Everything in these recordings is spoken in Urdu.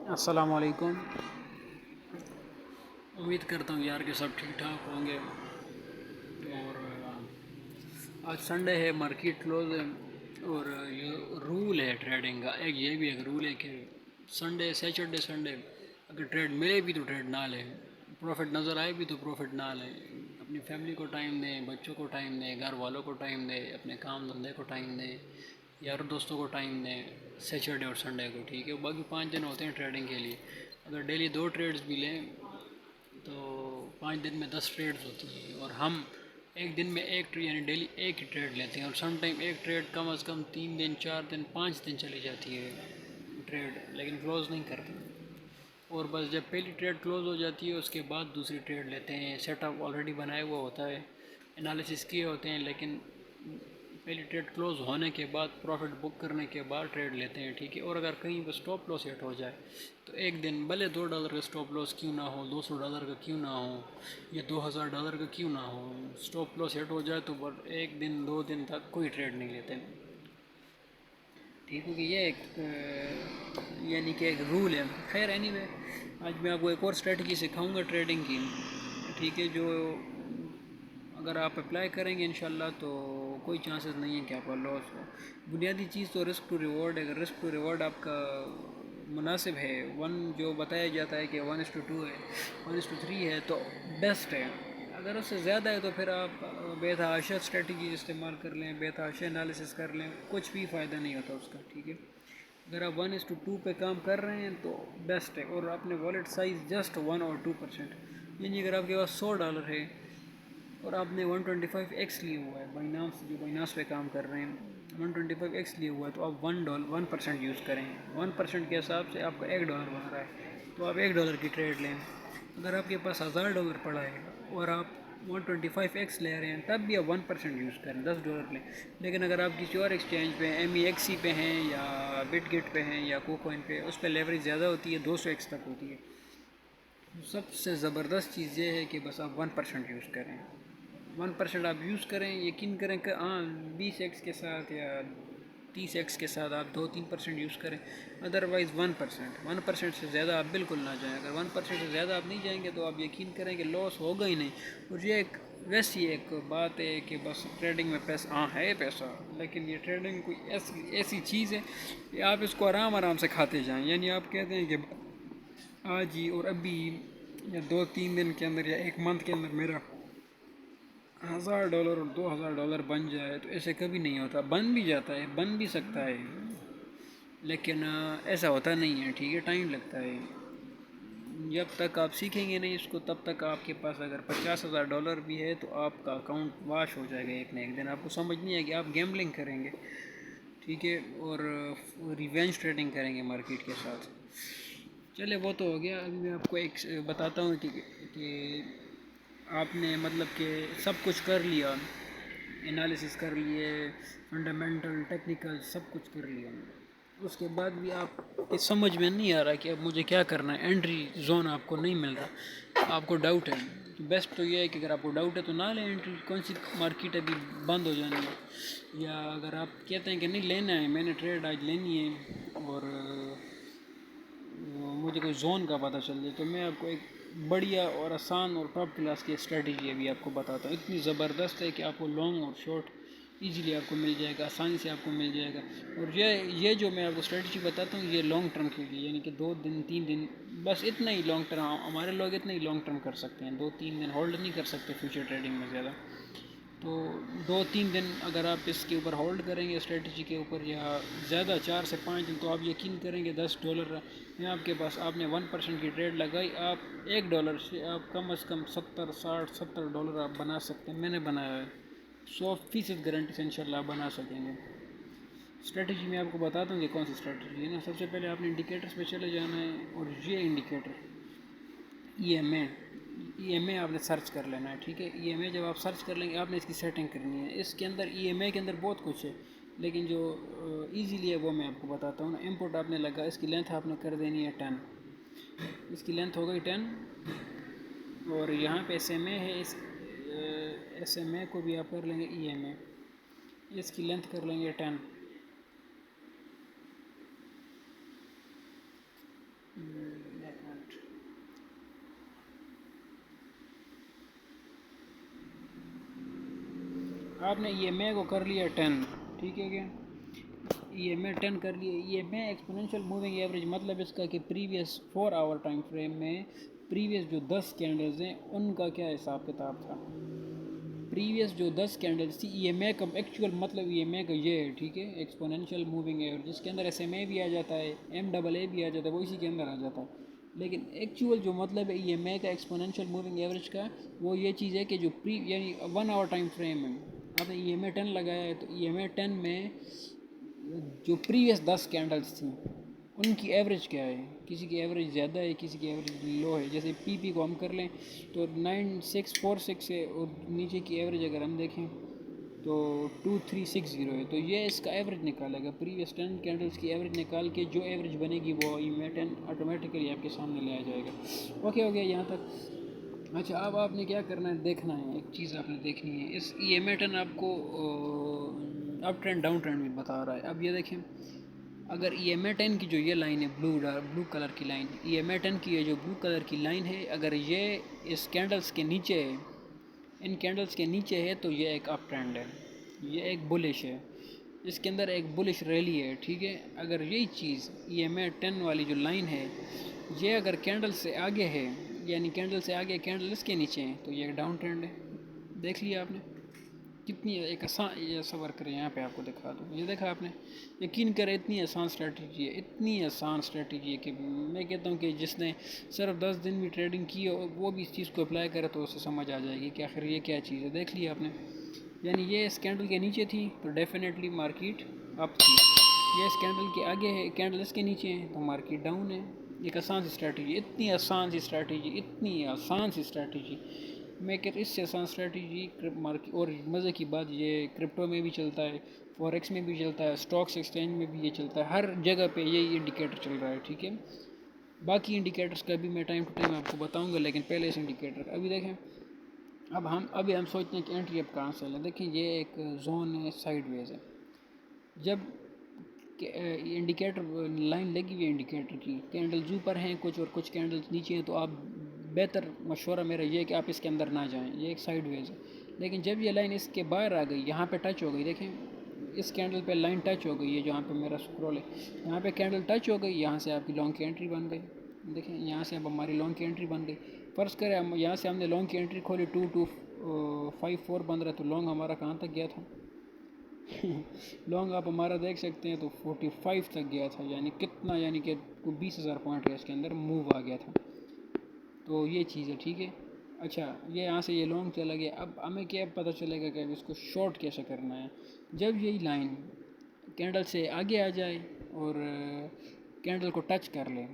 السلام علیکم۔ امید کرتا ہوں یار کہ سب ٹھیک ٹھاک ہوں گے۔ اور آج سنڈے ہے، مارکیٹ کلوز ہے، اور یہ رول ہے ٹریڈنگ کا، یہ بھی ایک رول ہے کہ سنڈے سنڈے اگر ٹریڈ ملے بھی تو ٹریڈ نہ لیں، پروفٹ نظر آئے بھی تو پروفٹ نہ لیں، اپنی فیملی کو ٹائم دیں، بچوں کو ٹائم دیں، گھر والوں کو ٹائم دیں، اپنے کام دھندے کو ٹائم دیں، یار دوستوں کو ٹائم دیں سیچرڈے اور سنڈے کو، ٹھیک ہے۔ باقی 5 دن ہوتے ہیں ٹریڈنگ کے لیے، اگر ڈیلی 2 ٹریڈز بھی لیں تو 5 دن میں 10 ٹریڈز ہوتی ہیں، اور ہم ایک دن میں یعنی ڈیلی ایک ہی ٹریڈ لیتے ہیں، اور سم ٹائم ایک ٹریڈ کم از کم 3 دن 4 دن 5 دن چلی جاتی ہے ٹریڈ، لیکن کلوز نہیں کرتے، اور بس جب پہلی ٹریڈ کلوز ہو جاتی ہے اس کے بعد دوسری ٹریڈ لیتے ہیں۔ سیٹ اپ آلریڈی بنایا ہوا ہوتا ہے، انالیسس کیے ہوتے ہیں، لیکن پہلی ٹریڈ کلوز ہونے کے بعد پروفٹ بک کرنے کے بعد ٹریڈ لیتے ہیں، ٹھیک ہے۔ اور اگر کہیں پہ سٹاپ لاس ہٹ ہو جائے تو ایک دن بھلے $2 کا سٹاپ لاس کیوں نہ ہو، $200 کا کیوں نہ ہو، یا $2000 کا کیوں نہ ہو، سٹاپ لاس ہٹ ہو جائے تو ایک دن 2 دن تک کوئی ٹریڈ نہیں لیتے، ٹھیک ہے کہ یہ ایک یعنی کہ ایک رول ہے۔ خیر اینی وے، آج میں آپ کو ایک اور اسٹریٹجی سکھاؤں گا ٹریڈنگ کی، ٹھیک ہے، جو اگر آپ اپلائی کریں گے انشاءاللہ تو کوئی چانسز نہیں ہے کہ آپ کا لاس ہو۔ بنیادی چیز تو رسک ٹو ریوارڈ ہے، اگر رسک ٹو ریوارڈ آپ کا مناسب ہے، جو بتایا جاتا ہے کہ 1:2 ہے، 1:3 ہے تو بیسٹ ہے۔ اگر اس سے زیادہ ہے تو پھر آپ بے تحاشا اسٹریٹجی استعمال کر لیں، بے تحاشا انالیسس کر لیں، کچھ بھی فائدہ نہیں ہوتا اس کا، ٹھیک ہے۔ اگر آپ 1:2 پہ کام کر رہے ہیں تو بیسٹ ہے، اور اپنے والیٹ سائز جسٹ 1 اور 2%، یعنی اگر آپ کے پاس $100 ہے اور آپ نے 125x لیے ہوا ہے، بائنانس پہ کام کر رہے ہیں، 125x لیے ہوا ہے، تو آپ 1% یوز کریں، 1% کے حساب سے آپ کا $1 بن رہا ہے، تو آپ $1 کی ٹریڈ لیں۔ اگر آپ کے پاس $1000 پڑا ہے اور آپ 125x لے رہے ہیں تب بھی آپ 1% یوز کریں، $10 لیں۔ لیکن اگر آپ کسی اور ایکسچینج پہ MEXC پہ ہیں یا بٹ گٹ پہ ہیں یا کوکوئن پہ، اس پہ لیوریج زیادہ ہوتی ہے، 200x تک ہوتی ہے۔ سب سے زبردست چیز یہ ہے کہ بس آپ 1% یوز کریں، 1% آپ یوز کریں، یقین کریں کہ 20x کے ساتھ یا 30x کے ساتھ آپ 2-3% یوز کریں، ادروائز 1% سے زیادہ آپ بالکل نہ جائیں۔ اگر 1% سے زیادہ آپ نہیں جائیں گے تو آپ یقین کریں کہ لاس ہوگا ہی نہیں۔ اور یہ ویسی ایک بات ہے کہ بس ٹریڈنگ میں پیسہ ہے پیسہ، لیکن یہ ٹریڈنگ کوئی ایسی چیز ہے کہ آپ اس کو آرام سے کھاتے جائیں، یعنی آپ کہتے ہیں کہ آج ہی اور ابھی یا 2-3 دن کے اندر یا ایک منتھ کے اندر میرا $1000 اور $2000 بن جائے، تو ایسے کبھی نہیں ہوتا، بن بھی جاتا ہے، بن بھی سکتا ہے، لیکن ایسا ہوتا نہیں ہے، ٹھیک ہے، ٹائم لگتا ہے۔ جب تک آپ سیکھیں گے نہیں اس کو تب تک آپ کے پاس اگر $50,000 بھی ہے تو آپ کا اکاؤنٹ واش ہو جائے گا ایک نہ ایک دن، آپ کو سمجھ نہیں ہے کہ آپ گیمبلنگ کریں گے، ٹھیک ہے، اور ریونج ٹریڈنگ کریں گے مارکیٹ کے ساتھ۔ چلے وہ تو ہو گیا، ابھی میں آپ کو ایک بتاتا ہوں کہ آپ نے مطلب کہ سب کچھ کر لیا، انالیسس کر لیے، فنڈامنٹل ٹیکنیکل سب کچھ کر لیا، اس کے بعد بھی آپ کی سمجھ میں نہیں آ رہا کہ اب مجھے کیا کرنا ہے، انٹری زون آپ کو نہیں مل رہا، آپ کو ڈاؤٹ ہے، تو بیسٹ تو یہ ہے کہ اگر آپ کو ڈاؤٹ ہے تو نہ لیں انٹری، کون سی مارکیٹ ابھی بند ہو جانی ہے، یا اگر آپ کہتے ہیں کہ نہیں لینا ہے، میں نے ٹریڈ آج لینی ہے اور مجھے کوئی زون کا پتہ چل جائے، تو میں آپ کو ایک بڑھیا اور آسان اور ٹاپ کلاس کی اسٹریٹجی ابھی آپ کو بتاتا ہوں، اتنی زبردست ہے کہ آپ کو لانگ اور شارٹ ایزیلی آپ کو مل جائے گا، آسانی سے آپ کو مل جائے گا۔ اور یہ جو میں آپ کو اسٹریٹجی بتاتا ہوں یہ لانگ ٹرم کے لیے، یعنی کہ 2 دن 3 دن بس اتنا ہی لانگ ٹرم، ہمارے لوگ اتنا ہی لانگ ٹرم کر سکتے ہیں، 2-3 دن ہولڈ نہیں کر سکتے فیوچر ٹریڈنگ میں زیادہ، تو 2-3 دن اگر آپ اس کے اوپر ہولڈ کریں گے اسٹریٹجی کے اوپر، یا زیادہ 4 سے 5 دن، تو آپ یقین کریں گے $10 میں آپ کے پاس، آپ نے 1% کی ٹریڈ لگائی، آپ $1 سے آپ کم از کم 70-60-70 آپ بنا سکتے ہیں، میں نے بنایا ہے، 100% گارنٹی سے انشاءاللہ آپ بنا سکیں گے۔ اسٹریٹجی میں آپ کو بتاتا ہوں کہ کون سی اسٹریٹجی ہے نا، سب سے پہلے آپ نے انڈیکیٹرز پہ چلے جانا ہے، اور یہ انڈیکیٹر ای ایم اے آپ نے سرچ کر لینا ہے، ٹھیک ہے، EMA جب آپ سرچ کر لیں گے آپ نے اس کی سیٹنگ کرنی ہے، اس کے اندر EMA کے اندر بہت کچھ ہے، لیکن جو ایزیلی ہے وہ میں آپ کو بتاتا ہوں نا۔ امپورٹ آپ نے لگا، اس کی لینتھ آپ نے کر دینی ہے 10، اس کی لینتھ ہو گئی 10، اور یہاں پہ SMA ہے، اس SMA کو بھی آپ کر لیں گے EMA، اس کی لینتھ کر لیں گے 10، آپ نے ای ایم اے کو کر لیا 10، ٹھیک ہے کیا، ای ایم اے 10 کر لیے. ای ایم اے ایکسپوننشیل موونگ ایوریج مطلب اس کا کہ پریویس 4 آور ٹائم فریم میں پریویس جو 10 کینڈلز ہیں ان کا کیا حساب کتاب تھا. پریویس جو 10 کینڈلز تھی، ای ایم اے کا ایکچوئل مطلب ای ایم اے کا یہ ہے، ٹھیک ہے، ایکسپوننشیل موونگ ایوریج، جس کے اندر ایس ایم اے بھی آ جاتا ہے، ایم ڈبل اے بھی آ جاتا ہے، وہ اسی کے اندر آ جاتا ہے. لیکن ایکچوئل جو مطلب ہے ای ایم اے کا ایکسپوننشیل موونگ ایوریج کا، وہ یہ چیز ہے کہ جو یعنی 1 آور ٹائم فریم ہے، آپ نے ای ایم اے 10 لگایا ہے تو ای ایم اے 10 میں جو پریویس 10 کینڈلز تھیں ان کی ایوریج کیا ہے. کسی کی ایوریج زیادہ ہے، کسی کی ایوریج لو ہے. جیسے پی پی کو ہم کر لیں تو 9646 ہے، اور نیچے کی ایوریج اگر ہم دیکھیں تو 2360 ہے. تو یہ اس کا ایوریج نکالے گا، پریویس 10 کینڈلز کی ایوریج نکال کے جو ایوریج بنے گی وہ ای ایم اے 10 آٹومیٹیکلی آپ کے سامنے لے آ جائے گا. اوکے ہو گیا یہاں تک. اچھا اب آپ نے کیا کرنا ہے، دیکھنا ہے، ایک چیز آپ نے دیکھنی ہے. اس ای ایم اے 10 آپ کو اپ ٹرینڈ ڈاؤن ٹرینڈ بھی بتا رہا ہے. اب یہ دیکھیں، اگر ای ایم اے 10 کی جو یہ لائن ہے، بلو کلر کی لائن، ای ایم اے 10 کی یہ جو بلو کلر کی لائن ہے، اگر یہ اس کینڈلز کے نیچے ہے، ان کینڈلز کے نیچے ہے تو یہ ایک اپ ٹرینڈ ہے، یہ ایک بلش ہے، اس کے اندر ایک بلش ریلی ہے، ٹھیک ہے. اگر یہی چیز ای ایم اے 10 والی جو لائن ہے یہ اگر کینڈل سے آگے ہے، یعنی کینڈل سے آگے کینڈل اس کے نیچے ہیں، تو یہ ایک ڈاؤن ٹرینڈ ہے. دیکھ لیا آپ نے کتنی ایک آسان، یہ صبر کریں یہاں پہ آپ کو دکھا دوں، یہ دیکھا آپ نے، یقین کریں اتنی آسان اسٹریٹجی ہے، اتنی آسان اسٹریٹجی ہے کہ میں کہتا ہوں کہ جس نے صرف 10 دن بھی ٹریڈنگ کی ہو وہ بھی اس چیز کو اپلائی کرے تو اسے سمجھ آ جائے گی کہ آخر یہ کیا چیز ہے. دیکھ لیا آپ نے، یعنی یہ اس کینڈل کے نیچے تھی تو ڈیفینیٹلی مارکیٹ اپ تھی، یہ اس کینڈل کے آگے ہے، کینڈل اس کے نیچے ہے تو مارکیٹ ڈاؤن ہے. ایک آسان سی اسٹریٹجی، اتنی آسان سی اسٹریٹجی، اتنی آسان سی اسٹریٹجی، میں کہ اس سے آسان اسٹریٹجی مارکیٹ. اور مزے کی بات یہ کرپٹو میں بھی چلتا ہے، فوریکس میں بھی چلتا ہے، اسٹاکس ایکسچینج میں بھی یہ چلتا ہے، ہر جگہ پہ یہی انڈیکیٹر چل رہا ہے، ٹھیک ہے. باقی انڈیکیٹرز کا بھی میں ٹائم ٹو ٹائم آپ کو بتاؤں گا، لیکن پہلے اس انڈیکیٹر ابھی دیکھیں. ابھی ہم سوچتے ہیں کہ انٹری اب کہاں سے لیں. دیکھیں یہ ایک زون ہے، سائیڈ ویز ہے. جب انڈیکیٹر لائن لگی ہوئی ہے انڈیکیٹر کی، کینڈلز اوپر ہیں کچھ اور کچھ کینڈلز نیچے ہیں، تو آپ بہتر مشورہ میرا یہ ہے کہ آپ اس کے اندر نہ جائیں، یہ ایک سائیڈ ویز ہے. لیکن جب یہ لائن اس کے باہر آ گئی، یہاں پہ ٹچ ہو گئی، دیکھیں اس کینڈل پہ لائن ٹچ ہو گئی ہے، جہاں پہ میرا سکرول ہے یہاں پہ کینڈل ٹچ ہو گئی، یہاں سے آپ کی لانگ کی انٹری بن گئی. دیکھیں یہاں سے اب ہماری لانگ کی انٹری بن گئی. فرض کریں یہاں سے ہم نے لانگ کی انٹری کھولی 2254 بن رہا ہے، تو لانگ ہمارا کہاں تک گیا تھا لانگ آپ ہمارا دیکھ سکتے ہیں تو 45 تک گیا تھا، یعنی کتنا، یعنی کہ 20,000 پوائنٹ کا اس کے اندر موو آ گیا تھا. تو یہ چیز ہے، ٹھیک ہے. اچھا یہ یہاں سے یہ لانگ چلا گیا. اب ہمیں کیا پتہ چلے گا کہ اب اس کو شارٹ کیسے کرنا ہے. جب یہی لائن کینڈل سے آگے آ جائے اور کینڈل کو ٹچ کر لے،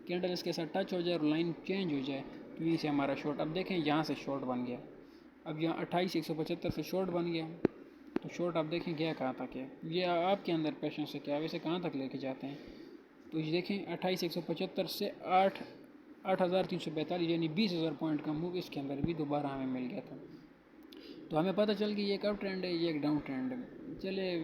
کینڈل اس کے ساتھ ٹچ ہو جائے اور لائن چینج ہو جائے، تو یہیں سے ہمارا شارٹ. اب دیکھیں یہاں سے شارٹ بن گیا، اب یہاں 28,175 سے شارٹ بن گیا. تو شارٹ آپ دیکھیں گیا کہاں تک ہے، یہ آپ کے اندر پیشنس ہے کہ آپ اسے کہاں تک لے کے جاتے ہیں. تو یہ دیکھیں 28,175 سے 8,342 یعنی 20,000 پوائنٹ کا موو اس کے اندر بھی دوبارہ ہمیں مل گیا تھا. تو ہمیں پتہ چل گیا یہ ایک اپ ٹرینڈ ہے، یہ ایک ڈاؤن ٹرینڈ ہے. چلے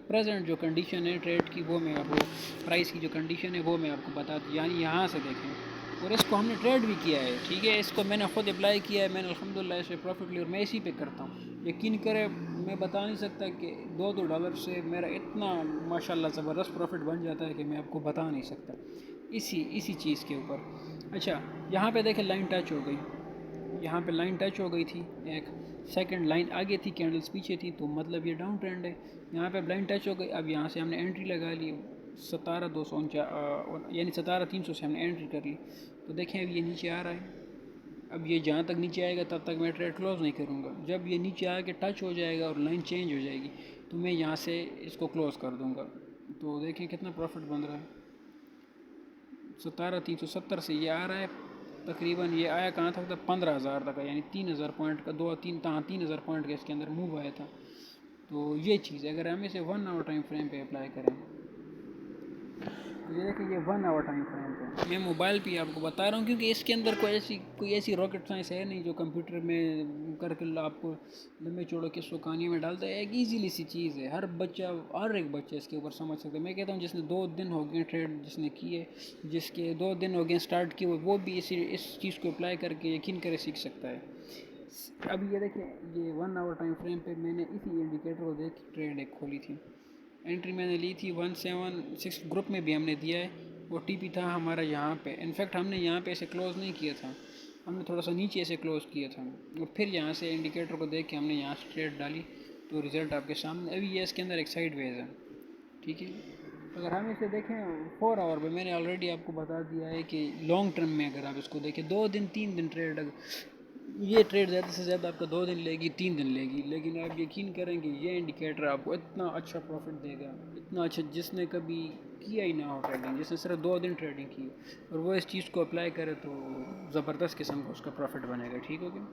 پریزنٹ جو کنڈیشن ہے ٹریڈ کی، وہ میں آپ کو پرائس کی جو کنڈیشن ہے وہ میں آپ کو بتا دوں. یعنی یہاں سے دیکھیں، اور اس کو ہم نے ٹریڈ بھی کیا ہے، ٹھیک ہے، اس کو میں نے خود اپلائی کیا ہے، میں نے الحمدللہ اسے پروفٹ لی، اور میں اسی پہ کرتا ہوں. یقین کرے میں بتا نہیں سکتا کہ $2 سے میرا اتنا ماشاءاللہ زبردست پروفٹ بن جاتا ہے کہ میں آپ کو بتا نہیں سکتا اسی چیز کے اوپر. اچھا یہاں پہ دیکھیں لائن ٹچ ہو گئی، یہاں پہ لائن ٹچ ہو گئی تھی، ایک سیکنڈ لائن آگے تھی، کینڈلز پیچھے تھی، تو مطلب یہ ڈاؤن ٹرینڈ ہے. یہاں پہ لائن ٹچ ہو گئی، اب یہاں سے ہم نے انٹری لگا لی 17,249 یعنی 17,300 سے ہم نے انٹری کر لی. تو دیکھیں اب یہ نیچے آ رہا ہے، اب یہ جہاں تک نیچے آئے گا تب تک میں ٹریڈ کلوز نہیں کروں گا. جب یہ نیچے آ کے ٹچ ہو جائے گا اور لائن چینج ہو جائے گی تو میں یہاں سے اس کو کلوز کر دوں گا. تو دیکھیں کتنا پروفٹ بن رہا ہے، 17,370 سے یہ آ رہا ہے تقریباً. یہ آیا کہاں تک، 15,000 تک، یعنی 3,000 پوائنٹ کا 3,000 پوائنٹ کا اس کے اندر موو آیا تھا. تو یہ چیز ہے، اگر ہم اسے 1 آور ٹائم فریم پہ اپلائی کریں، یہ دیکھیں یہ 1 آور ٹائم فریم پہ میں موبائل پہ آپ کو بتا رہا ہوں، کیونکہ اس کے اندر کوئی ایسی راکٹ سائنس ہے نہیں جو کمپیوٹر میں کر کے آپ کو لمبے چوڑے کس کو کہانی میں ڈالتا ہے. ایک ایزیلی سی چیز ہے، ہر ایک بچہ اس کے اوپر سمجھ سکتا ہے. میں کہتا ہوں جس نے 2 دن ہو گئے ٹریڈ جس نے کیے، جس کے 2 دن ہو گئے اسٹارٹ کیے، وہ بھی اس چیز کو اپلائی کر کے یقین کرے سیکھ سکتا ہے. اب یہ دیکھیں یہ 1 آور ٹائم فریم پہ میں نے اسی انڈیکیٹر کو دیکھ کے ٹریڈ ایک کھولی تھی، انٹری میں نے لی تھی 176 گروپ میں بھی ہم نے دیا ہے، وہ ٹی پی تھا ہمارا یہاں پہ، انفیکٹ ہم نے یہاں پہ اسے کلوز نہیں کیا تھا، ہم نے تھوڑا سا نیچے اسے کلوز کیا تھا، اور پھر یہاں سے انڈیکیٹر کو دیکھ کے ہم نے یہاں سے ٹریڈ ڈالی، تو رزلٹ آپ کے سامنے ابھی یہ اس کے اندر ایک سائڈ ویز ہے، ٹھیک ہے۔ اگر ہم اسے دیکھیں 4 آور پہ، میں نے آلریڈی آپ کو بتا دیا ہے کہ لانگ ٹرم میں اگر آپ اس کو دیکھیں 2 دن 3 دن ٹریڈ، یہ ٹریڈ زیادہ سے زیادہ آپ کا 2 دن لے گی 3 دن لے گی، لیکن آپ یقین کریں کہ یہ انڈیکیٹر آپ کو اتنا اچھا پروفٹ دے گا، اتنا اچھا جس نے کبھی کیا ہی نہ ہو ٹریڈنگ، جس نے صرف 2 دن ٹریڈنگ کی اور وہ اس چیز کو اپلائی کرے تو زبردست قسم کا اس کا پروفٹ بنے گا، ٹھیک ہو گیا۔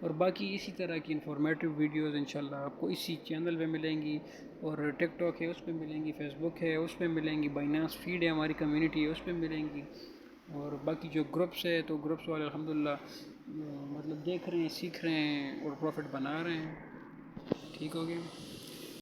اور باقی اسی طرح کی انفارمیٹیو ویڈیوز انشاءاللہ آپ کو اسی چینل پہ ملیں گی، اور ٹک ٹاک ہے اس پہ ملیں گی، فیس بک ہے اس پہ ملیں گی، بائنانس فیڈ ہے ہماری کمیونٹی ہے اس پہ ملیں گی، اور باقی جو گروپس ہے تو گروپس والے الحمدللہ مطلب دیکھ رہے ہیں، سیکھ رہے ہیں اور پروفٹ بنا رہے ہیں، ٹھیک ہو گیا۔